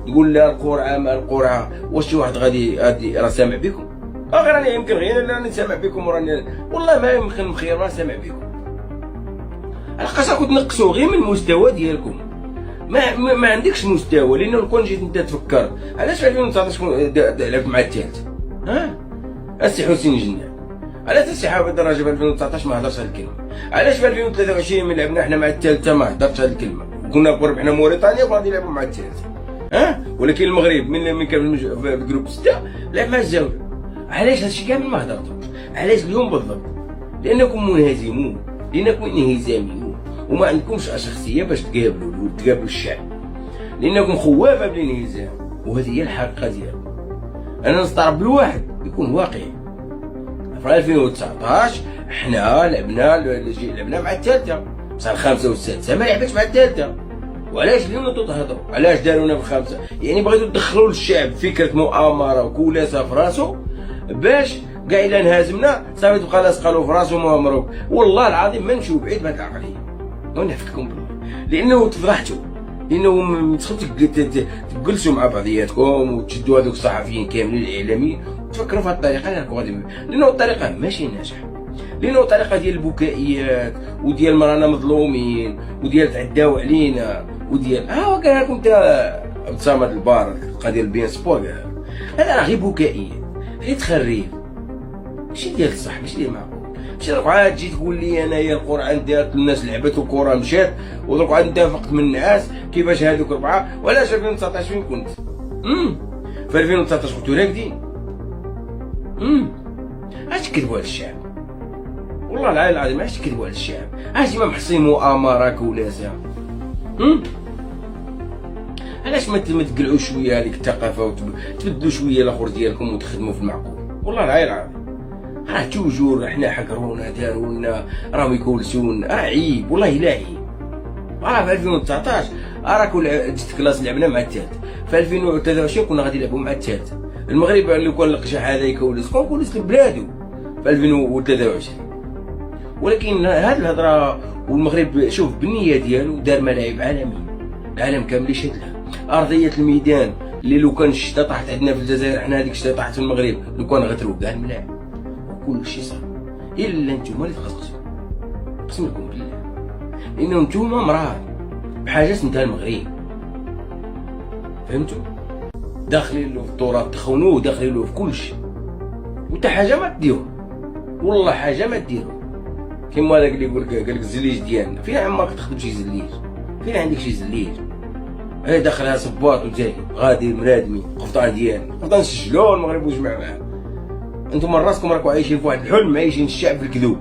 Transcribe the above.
تقول لا القرعه ما القرعه، واش شي واحد غادي راه سامع بكم؟ غير انا يمكن غير راني سامع بكم وراني والله ما يمكن مخير راه سامع بكم. علاش راكم تنقصوا غير من المستوى ديالكم؟ ما عندكش مستوى، لانه لو كون جيت انت تفكر علاش في 2019 لعبت مع الثالث؟ ها السي حسين جنان، علاش السي حافظ الدراجه في 2019 ما هضرش هاد الكلمه؟ علاش في 2023 من لعبنا حنا مع الثالثه ما هضرش هاد الكلمه؟ كنا ربحنا موريتانيا وغادي يلعبوا مع الثالثه، ها؟ ولكن المغرب من كان في جروب 6 لعب مع الزاويه. علاش هادشي كامل ما هضرتوش؟ علاش اليوم بالضبط؟ لانكم منهزمون، لانكم انهزاميون، وما عندكمش شخصيه باش تقابلوا الشعب، لانكم خوافه بالانهزام، وهذه هي الحقيقه ديالكم. انا نستغرب بالواحد يكون واقعي. في 2019 حنا لعبنا مع الثالثه، بصح الخامسه والسادسه ما لعبتش مع الثالثه. وعلاش اليوم تهضروا؟ علاش دارونا بالخامسه؟ يعني بغيتوا تدخلوا للشعب فكره مؤامره وكولاسه في راسو، باش كاع الا انهزمنا صافي تبقى لاصقه له في راسو مبروك. والله العظيم ما نمشيو بعيد بهذه العقليه، ونحفكم بالله، لانه تفضحتوا، لانه تجلسوا مع بعضياتكم وتشدوا هذوك الصحفيين كاملين الاعلاميين وتفكروا في هذه الطريقه راكم غادي، لانه الطريقه ماشي ناجحه، لانه الطريقه ديال البكائيات وديال رانا مظلومين وديال تعداو علينا وديال قال لكم انت ابتسامه البار القضيه ديال البيان سبور، هذا راه غير بكائيات، غير تخريف، ماشي ديال الصح، ماشي ديال معقول. ماشي دروك عاد تجي تقول لي انايا القرعه دارت الناس لعبت والكره مشات، ودروك عاد انت فقت من النعاس كيفاش هذوك ربعه. وعلاش 2019 فين كنت؟ في 2019 كنتو راكدين. علاش تكذبوا على الشعب؟ والله العلي العظيم علاش تكذبوا على الشعب؟ علاش ما محصين مؤامره كولاسه؟ علاش ما تقلعوا شويه هذيك الثقافه وتبدلوا شويه الاخر ديالكم وتخدموا في المعقول؟ والله العلي العظيم راه توجور حنا حكرونا دارونا راهم يكولسون، راه عيب والله الا عيب. راه في 2019 راكم جيت كلاس لعبنا مع الثالث، في 2023 كنا غادي نلعبوا مع الثالث. المغرب اللي كان لقى هذا يكولس كون كولس لبلادو في 2023. ولكن هذه الهضره، والمغرب شوف بالنيه ديالو دار ملاعب عالميه، العالم كامل يشهد لها. ارضيه الميدان اللي لو كان الشتا طاحت عندنا في الجزائر، حنا هذيك الشتا طاحت في المغرب، لو كان غتروق كاع الملاعب وكل شيء صار، الا نتوما اللي تخصصوا، اقسم لكم بالله، لانه نتوما مراه بحاجه انتهى المغرب، فهمتوا؟ داخلين له في التراث تخونوه، داخلين له في كل شيء، وتا حاجه ما ديروها، والله حاجه ما ديروها. كيما هذاك اللي يقول قال لك الزليج ديالنا، فين عمرك تخدم شي زليج؟ فين عندك شي زليج؟ هي داخلها صباط وجاي غادي مرادمي قفطان ديالنا، قفطان نسجلوه المغرب وجمع معاه. انتم راسكم راكم عايشين في واحد الحلم، عايشين الشعب في الكذوب.